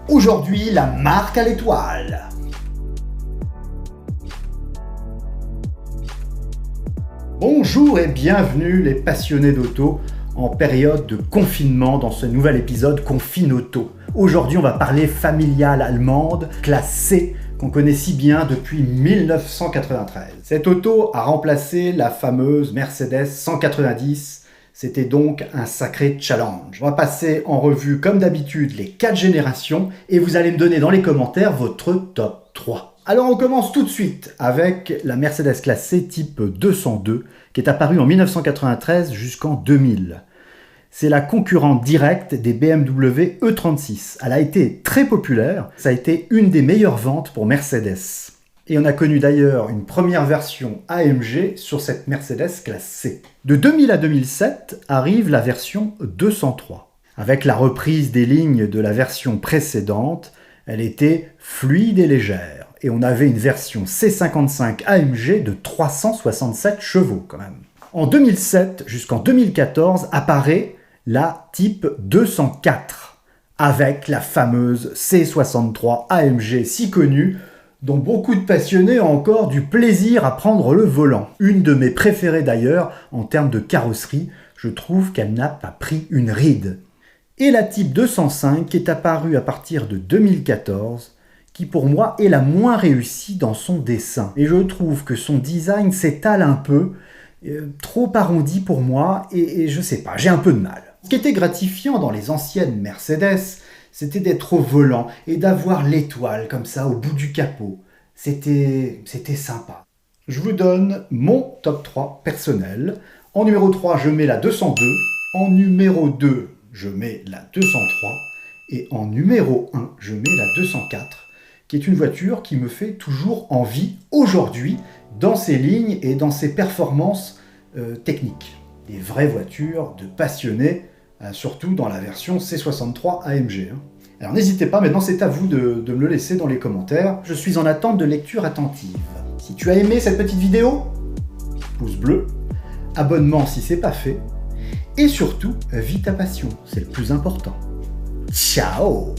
Aujourd'hui, la marque à l'étoile. Bonjour et bienvenue les passionnés d'auto en période de confinement dans ce nouvel épisode Confine-Auto. Aujourd'hui, on va parler familiale allemande, classe C, qu'on connaît si bien depuis 1993. Cette auto a remplacé la fameuse Mercedes 190. C'était donc un sacré challenge. On va passer en revue comme d'habitude les 4 générations et vous allez me donner dans les commentaires votre top 3. Alors on commence tout de suite avec la Mercedes classe C type 202 qui est apparue en 1993 jusqu'en 2000. C'est la concurrente directe des BMW E36. Elle a été très populaire, ça a été une des meilleures ventes pour Mercedes. Et on a connu d'ailleurs une première version AMG sur cette Mercedes classe C. De 2000 à 2007 arrive la version 203. Avec la reprise des lignes de la version précédente, elle était fluide et légère. Et on avait une version C55 AMG de 367 chevaux quand même. En 2007 jusqu'en 2014 apparaît la type 204, avec la fameuse C63 AMG si connue, dont beaucoup de passionnés ont encore du plaisir à prendre le volant. Une de mes préférées d'ailleurs, en termes de carrosserie, je trouve qu'elle n'a pas pris une ride. Et la Type 205 qui est apparue à partir de 2014, qui pour moi est la moins réussie dans son dessin. Et je trouve que son design s'étale un peu, trop arrondi pour moi, et je sais pas, j'ai un peu de mal. Ce qui était gratifiant dans les anciennes Mercedes, c'était d'être au volant et d'avoir l'étoile comme ça au bout du capot. C'était sympa. Je vous donne mon top 3 personnel. En numéro 3, je mets la 202. En numéro 2, je mets la 203. Et en numéro 1, je mets la 204, qui est une voiture qui me fait toujours envie aujourd'hui dans ses lignes et dans ses performances techniques. Des vraies voitures de passionnés, surtout dans la version C63 AMG. Alors n'hésitez pas, maintenant c'est à vous de me le laisser dans les commentaires. Je suis en attente de lecture attentive. Si tu as aimé cette petite vidéo, pouce bleu, abonnement si c'est pas fait, et surtout, vis ta passion, c'est le plus important. Ciao!